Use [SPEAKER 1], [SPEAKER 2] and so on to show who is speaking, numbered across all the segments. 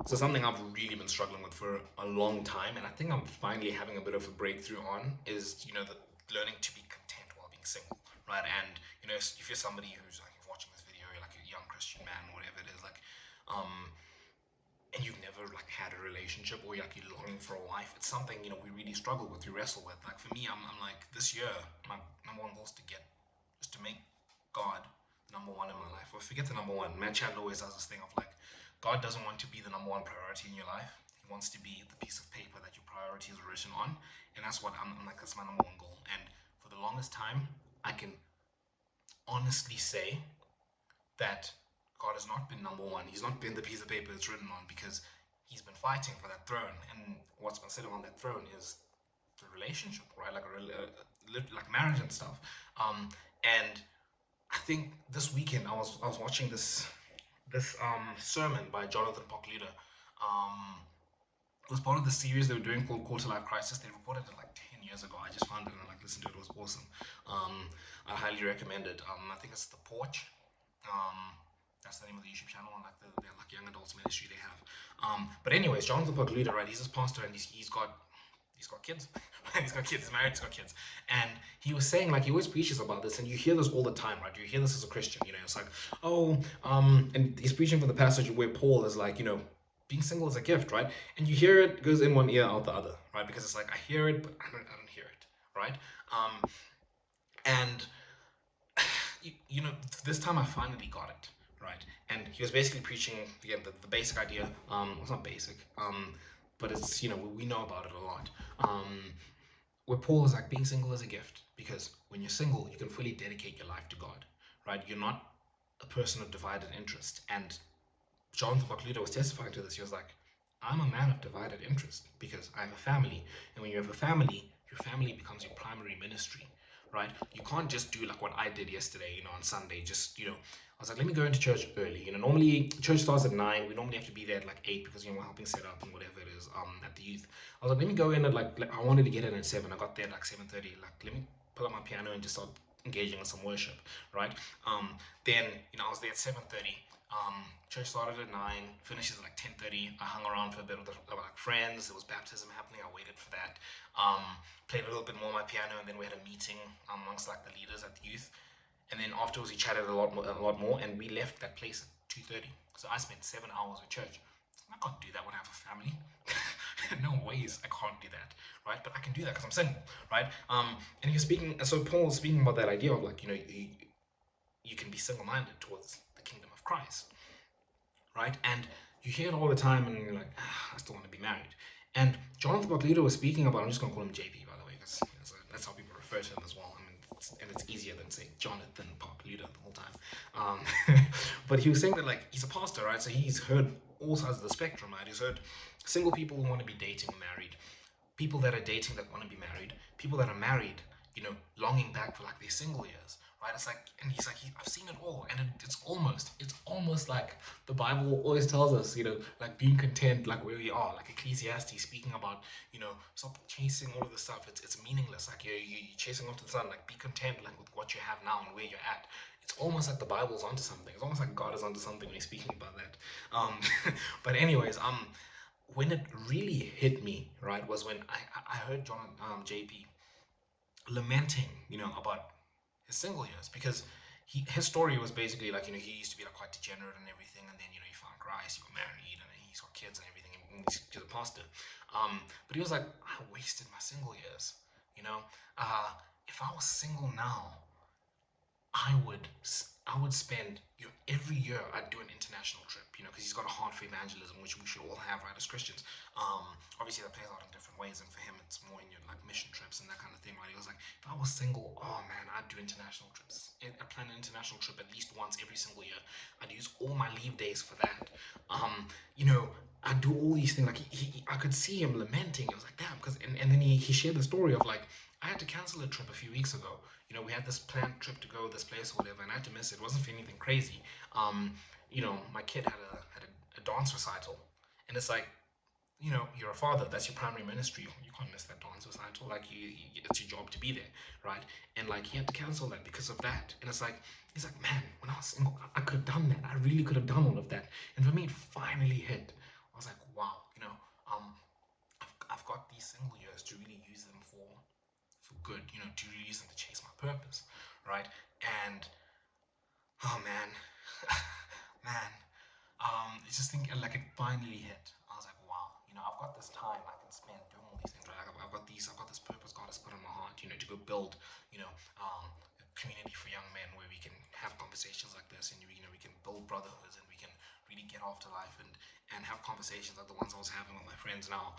[SPEAKER 1] So something I've really been struggling with for a long time, and I think I'm finally having a bit of a breakthrough on, is the learning to be content while being single, right? And if you're somebody who's like watching this video, you're like a young Christian man, whatever it is, like, um, and you've never like had a relationship, or you're like you're longing for a wife, it's something we really struggle with, we wrestle with. Like for me, I'm like, this year my number one goal is to make God number one in my life. Or forget the number one. Man Chandler always has this thing of like, God doesn't want to be the number one priority in your life. He wants to be the piece of paper that your priorities are written on, and that's what I'm like. That's my number one goal. And for the longest time, I can honestly say that God has not been number one. He's not been the piece of paper it's written on, because he's been fighting for that throne. And what's been sitting on that throne is the relationship, right? Like marriage and stuff. And I think this weekend I was watching this sermon by Jonathan Poklida. Um, it was part of the series they were doing called Quarter Life Crisis. They recorded it like 10 years ago. I just found it and like listened to it. It was awesome. I highly recommend it. I think it's The Porch. Um, that's the name of the YouTube channel, and like the like young adults ministry they have. But anyways, Jonathan Poklida, right? He's this pastor, and he's got kids. He's got kids. He's married. He's got kids. And he was saying, like, he always preaches about this, and you hear this all the time, right? You hear this as a Christian. It's like, oh, and he's preaching from the passage where Paul is like, being single is a gift, right? And you hear it goes in one ear, out the other, right? Because it's like I hear it, but I don't hear it, right? And this time I finally got it, right? And he was basically preaching again the basic idea. It's not basic, but it's we know about it a lot. Where Paul is like, being single is a gift, because when you're single, you can fully dedicate your life to God, right? You're not a person of divided interest. And Jonathan Poklida was testifying to this. He was like, I'm a man of divided interest because I have a family. And when you have a family, your family becomes your primary ministry, right? You can't just do like what I did yesterday, on Sunday. Just, I was like, let me go into church early. Normally church starts at 9. We normally have to be there at like 8 because, we're helping set up and whatever it is at the youth. I was like, let me go in at like I wanted to get in at 7. I got there at like 7:30. Like, let me pull up my piano and just start engaging in some worship, right? Then, I was there at 7:30. Church started at 9, finishes at like 10:30. I hung around for a bit with like friends. There was baptism happening. I waited for that. Played a little bit more on my piano, and then we had a meeting amongst like the leaders at the youth. And then afterwards, we chatted a lot more, and we left that place at 2:30. So I spent 7 hours at church. I can't do that when I have a family. No ways, I can't do that, right? But I can do that because I'm single, right? And he was speaking. So Paul was speaking about that idea of like, you can be single-minded towards the kingdom of Christ, right? And you hear it all the time, and you're like, I still want to be married. And Jonathan Poklida was speaking about. I'm just gonna call him JP, by the way, because that's how people refer to him as well. I mean, it's easier than saying Jonathan Poklida the whole time. But he was saying that like he's a pastor, right? So he's heard all sides of the spectrum, right? He's heard single people who want to be dating or married, people that are dating that want to be married, people that are married, longing back for like their single years, right? It's like, and he's like, I've seen it all, and it's almost like the Bible always tells us, like being content, like where we are, like Ecclesiastes speaking about, stop chasing all of the stuff. It's meaningless. Like you're chasing after the sun. Like be content, like with what you have now and where you're at. It's almost like the Bible's onto something. It's almost like God is onto something when he's speaking about that. But anyways, when it really hit me, right, was when I heard JP lamenting, about his single years, because his story was basically like, he used to be like quite degenerate and everything, and then he found Christ, he got married, and then he's got kids and everything, and he's a pastor. But he was like, I wasted my single years, you know. If I was single now, I would spend, every year I'd do an international trip, because he's got a heart for evangelism, which we should all have, right, as Christians. Obviously that plays out in different ways, and for him it's more in your like mission trips and that kind of thing, right? He was like, if I was single, oh man, I'd do international trips. I'd plan an international trip at least once every single year. I'd use all my leave days for that. You know, I'd do all these things. Like I could see him lamenting. I was like, damn, because and then he shared the story of like, I had to cancel a trip a few weeks ago. We had this planned trip to go this place or whatever, and I had to miss it. It wasn't for anything crazy. My kid had a dance recital, and it's like, you're a father. That's your primary ministry. You can't miss that dance recital. Like it's your job to be there, right? And like he had to cancel that because of that. And it's like he's like, man, when I was single, I could have done that. I really could have done all of that. And for me, it finally hit. I was like, for good, to use them to chase my purpose, right? And oh man, man, it's just think like it finally hit. I was like, wow, I've got this time I can spend doing all these things, right? I've got this purpose God has put in my heart, to go build, a community for young men where we can have conversations like this, and we can build brotherhoods, and we can really get after life and have conversations like the ones I was having with my friends now.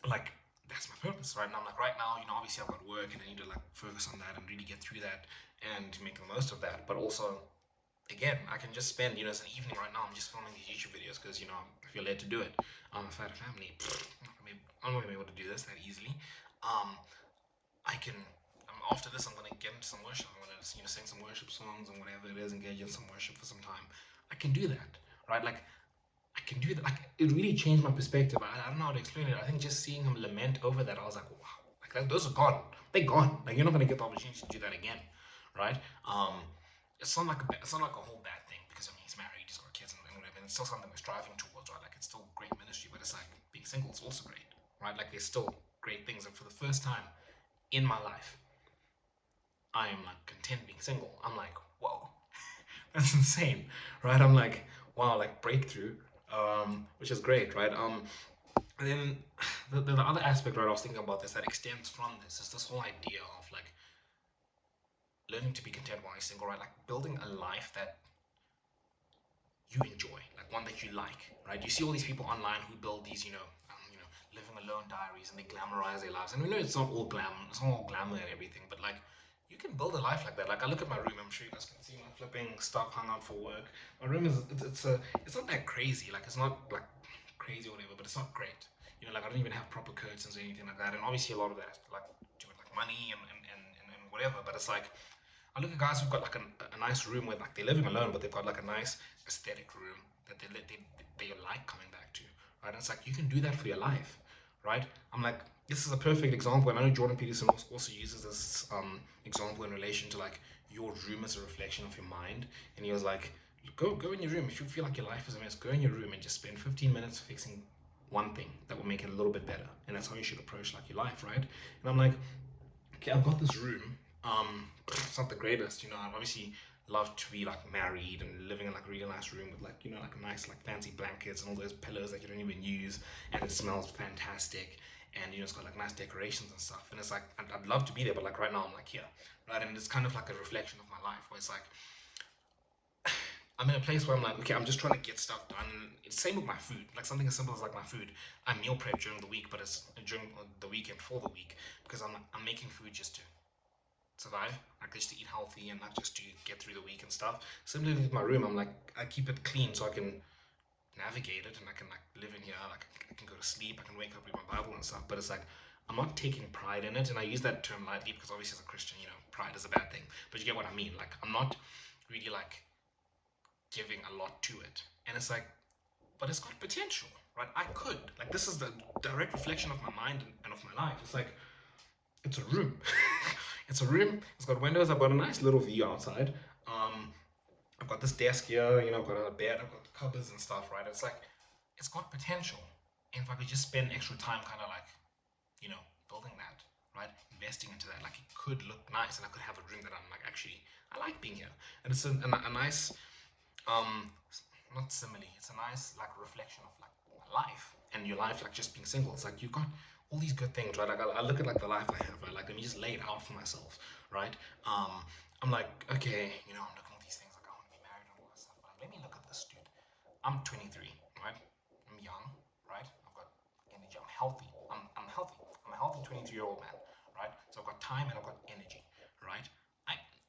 [SPEAKER 1] Like that's my purpose, right? And I'm like, right now, obviously I've got work and I need to like focus on that and really get through that and make the most of that. But also, again, I can just spend, it's an evening right now. I'm just filming these YouTube videos because, I feel led to do it. If I had a family, I'm not gonna be able to do this that easily. Um, I can. After this, I'm gonna get into some worship. I'm gonna, sing some worship songs and whatever it is, engage in some worship for some time. I can do that, right? Like I can do that. Like it really changed my perspective. I don't know how to explain it. I think just seeing him lament over that, I was like, wow, like those are gone. They're gone. Like you're not gonna get the opportunity to do that again, right? It's not like a whole bad thing because he's married, he's got kids and whatever. And it's still something we're striving towards, right? Like it's still great ministry, but it's like being single is also great, right? Like there's still great things. And for the first time in my life, I am like content being single. I'm like, whoa, that's insane, right? I'm like, wow, like breakthrough, which is great, right? And then the other aspect, right, I was thinking about this that extends from this is this whole idea of like learning to be content while you're single, right? Like building a life that you enjoy, like one that you like, right? You see all these people online who build these, living alone diaries and they glamorize their lives. And we know it's not all glamour and everything, but like you can build a life like that. Like I look at my room, I'm sure you guys can see my flipping stuff hung out for work. My room is it's not that crazy. Like it's not like crazy or whatever, but it's not great. Like I don't even have proper curtains or anything like that. And obviously a lot of that has to like do with like money and whatever. But it's like I look at guys who've got like a nice room where like they're living alone, but they've got like a nice aesthetic room that they like coming back to, right? And it's like you can do that for your life, right? I'm like, this is a perfect example, and I know Jordan Peterson also uses this example in relation to like your room as a reflection of your mind, and he was like, go in your room if you feel like your life is a mess. Go in your room and just spend 15 minutes fixing one thing that will make it a little bit better, and that's how you should approach like your life, right? And I'm like, okay, I've got this room. It's not the greatest, I obviously love to be like married and living in like a really nice room with like like a nice like fancy blankets and all those pillows that you don't even use, and it smells fantastic, and it's got like nice decorations and stuff. And it's like I'd love to be there, but like right now I'm like here, right? And it's kind of like a reflection of my life where it's like I'm in a place where I'm like, okay, I'm just trying to get stuff done. It's same with my food. Like something as simple as like my food. I meal prep during the week, but it's during the weekend for the week because I'm making food just to survive, like just to eat healthy and not just to get through the week and stuff. Similarly with my room, I'm like I keep it clean so I can navigate it and I can like live in here. Like I can go to sleep, I can wake up, read my Bible and stuff. But it's like I'm not taking pride in it, and I use that term lightly because obviously as a Christian, pride is a bad thing. But you get what I mean. Like I'm not really like giving a lot to it, and it's like, but it's got potential, right? I could like this is the direct reflection of my mind and of my life. It's like it's a room. It's a room. It's got windows. I've got a nice little view outside. I've got this desk here. I've got a bed. I've got the cupboards and stuff. Right. It's like it's got potential. And if I could just spend extra time, kind of like building that, right, investing into that, like it could look nice, and I could have a room that I'm like actually I like being here, and it's a nice um not simile. It's a nice like reflection of like my life and your life, like just being single. It's like you've got all these good things, right? Like I look at like the life I have, right? Like let me just lay it out for myself, right? I'm like, okay, I'm looking at these things like I want to be married and all that stuff, but like, let me look at this, dude. I'm 23, right? I'm young, right? I've got energy. I'm healthy. I'm healthy. I'm a healthy 23-year-old man, right? So I've got time and I've got energy, right?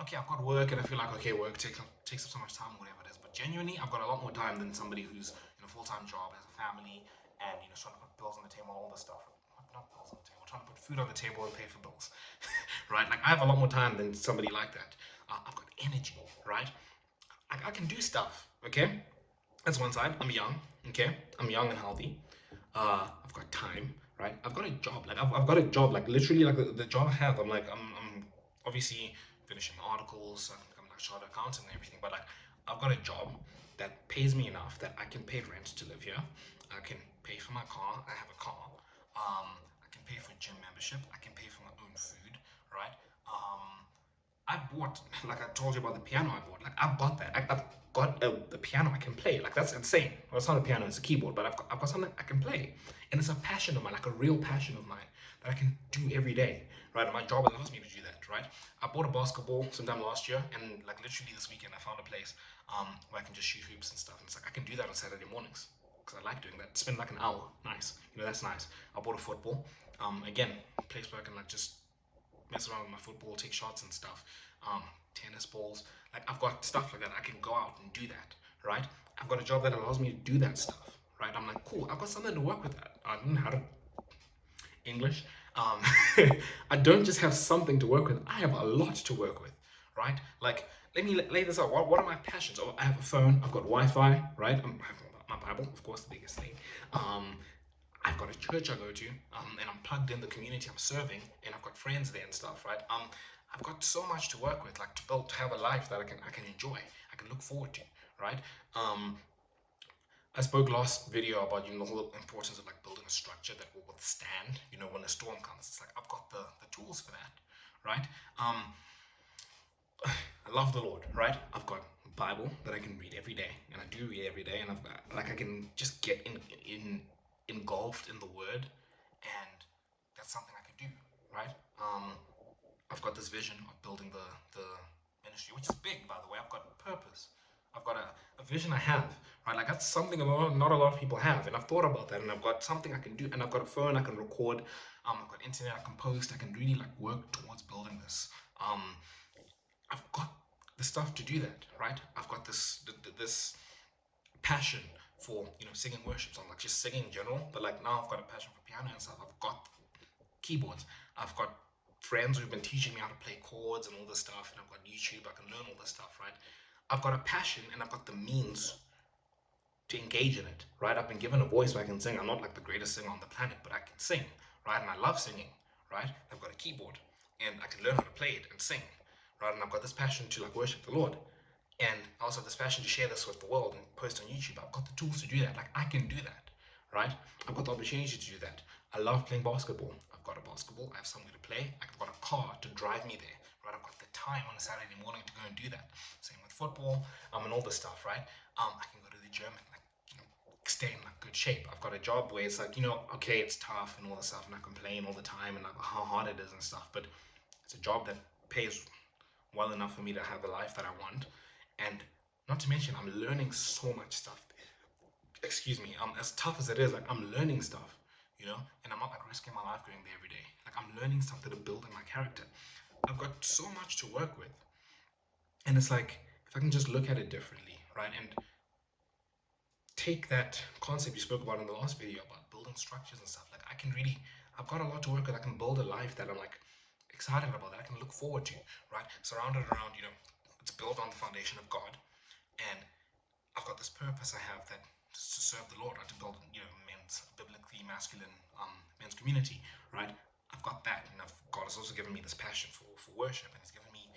[SPEAKER 1] Okay, I've got work and I feel like okay, work takes up so much time, whatever it is. But genuinely, I've got a lot more time than somebody who's in a full-time job, has a family, and trying to put bills on the table, all this stuff. Not bills on the table, trying to put food on the table and pay for bills, right? Like I have a lot more time than somebody like that. I've got energy, right? I can do stuff. Okay, that's one side. I'm young. Okay, I'm young and healthy. I've got time, right? I've got a job. Like I've got a job. Like literally, like the job I have. I'm obviously finishing my articles. I'm becoming like a chartered accountant and everything. But like I've got a job that pays me enough that I can pay rent to live here. I can pay for my car. I have a car. I can pay for gym membership, I can pay for my own food, right? I bought, like I told you about the piano I bought. Like I've got that. I've got the piano I can play. Like that's insane. Well, it's not a piano, it's a keyboard, but I've got something I can play, and it's a passion of mine, like a real passion of mine that I can do every day, right? And my job allows me to do that, right? I bought a basketball sometime last year, and like literally this weekend, I found a place where I can just shoot hoops and stuff, and it's like I can do that on Saturday mornings because I like doing that. Spend like an hour, nice. That's nice. I bought a football. Again, a place where I can like just mess around with my football, take shots and stuff. Um, Tennis balls. Like I've got stuff like that. I can go out and do that, right? I've got a job that allows me to do that stuff, right? I'm like, cool. I've got something to work with that. I don't know how to English. Um, I don't just have something to work with. I have a lot to work with, right? Like, let me lay this out. What are my passions? Oh, I have a phone. I've got Wi-Fi, right? I have my Bible, of course, the biggest thing. Um, I've got a church I go to, and I'm plugged in the community I'm serving, and I've got friends there and stuff, right? I've got so much to work with, like to build, to have a life that I can enjoy, I can look forward to, right? Um, I spoke last video about the whole importance of like building a structure that will withstand, when a storm comes. It's like I've got the tools for that, right? Um, I love the Lord, right? I've got a Bible that I can read every day, and I do read every day, and I've got like I can just get in engulfed in the Word, and that's something I can do, right? I've got this vision of building the ministry, which is big, by the way. I've got purpose. I've got a vision I have, right? Like that's something not a lot of people have, and I've thought about that, and I've got something I can do, and I've got a phone I can record. I've got internet I can post. I can really like work towards building this. I've got the stuff to do that, right? I've got this passion for singing worship songs, like just singing in general. But like now I've got a passion for piano and stuff. I've got keyboards. I've got friends who've been teaching me how to play chords and all this stuff, and I've got YouTube. I can learn all this stuff, right? I've got a passion and I've got the means to engage in it, right? I've been given a voice where I can sing. I'm not like the greatest singer on the planet, but I can sing, right? And I love singing, right? I've got a keyboard and I can learn how to play it and sing, right? And I've got this passion to like worship the Lord. And I also have this passion to share this with the world and post on YouTube. I've got the tools to do that. Like I can do that, right? I've got the opportunity to do that. I love playing basketball. I've got a basketball. I have somewhere to play. I've got a car to drive me there, right? I've got the time on a Saturday morning to go and do that. Same with football, and all this stuff, right? I can go to the gym and like stay in like good shape. I've got a job where it's like okay, it's tough and all this stuff, and I complain all the time and like how hard it is and stuff, but it's a job that pays well enough for me to have the life that I want. And not to mention, I'm learning so much stuff. Excuse me. As tough as it is, like I'm learning stuff, and I'm not like risking my life going there every day. Like I'm learning stuff that are building my character. I've got so much to work with, and it's like if I can just look at it differently, right, and take that concept you spoke about in the last video about building structures and stuff. Like I've got a lot to work with. I can build a life that I'm like excited about, that I can look forward to, right? Surrounded around, it's built on the foundation of God, and I've got this purpose I have that is to serve the Lord, right? To build, men's biblically masculine men's community, right? I've got that, and God has also given me this passion for worship, and He's given me,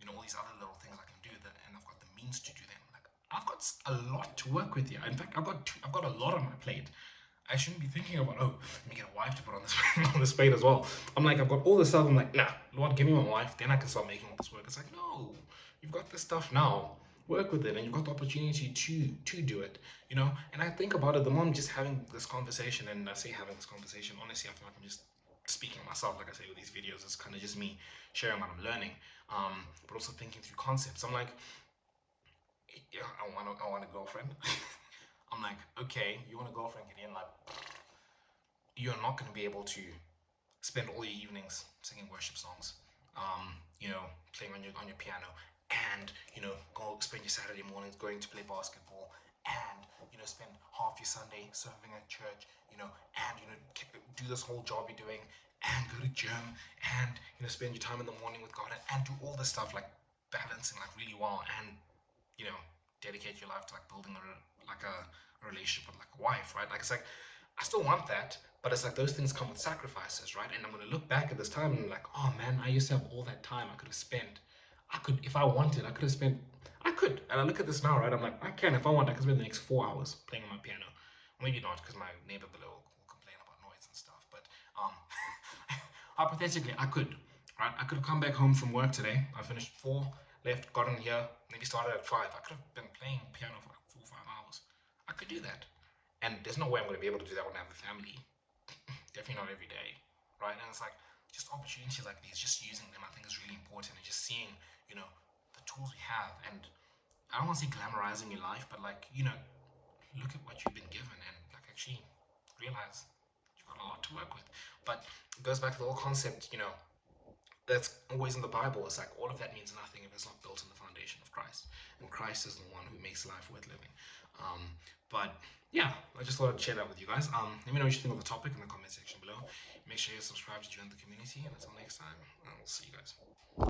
[SPEAKER 1] all these other little things I can do that, and I've got the means to do them. Like I've got a lot to work with here. In fact, I've got a lot on my plate. I shouldn't be thinking about, let me get a wife to put on this on this plate as well. I'm like, I've got all this stuff. I'm like, nah, Lord, give me my wife, then I can start making all this work. It's like, no, you've got this stuff now. Work with it, and you've got the opportunity to do it. And I think about it. The more I'm just having this conversation, and I say having this conversation, honestly, I feel like I'm just speaking myself. Like I say with these videos, it's kind of just me sharing what I'm learning, but also thinking through concepts. I'm like, yeah, I want a girlfriend. I'm like, okay, you want a girlfriend, Gideon? Like, you're not going to be able to spend all your evenings singing worship songs, playing on your piano, and go spend your Saturday mornings going to play basketball, and spend half your Sunday serving at church, and do this whole job you're doing, and go to gym, and spend your time in the morning with God, and do all this stuff, like balancing like really well, and dedicate your life to like building a relationship with like a wife, right? Like it's like I still want that, but it's like those things come with sacrifices, right? And I'm gonna look back at this time and I'm like, oh man, I used to have all that time I could have spent. If I wanted, I could have spent. I could, and I look at this now, right? I'm like, I can if I want. I can spend the next 4 hours playing on my piano. Maybe not, because my neighbor below will complain about noise and stuff. But Um, hypothetically, I could, right? I could have come back home from work today. I finished 4, left, got in here, maybe started at 5. I could have been playing piano for like 4 or 5 hours. I could do that. And there's no way I'm going to be able to do that when I have a family. Definitely not every day, right? And it's like just opportunities like these, just using them, I think is really important. And just seeing, the tools we have. And I don't want to say glamorizing your life, but like, look at what you've been given and like actually realize you've got a lot to work with. But it goes back to the whole concept, that's always in the Bible. It's like all of that means nothing if it's not built on the foundation of Christ. And Christ is the one who makes life worth living. But yeah, I just thought I'd share that with you guys. Let me know what you think of the topic in the comment section below. Make sure you subscribe to join the community. And until next time, I'll see you guys.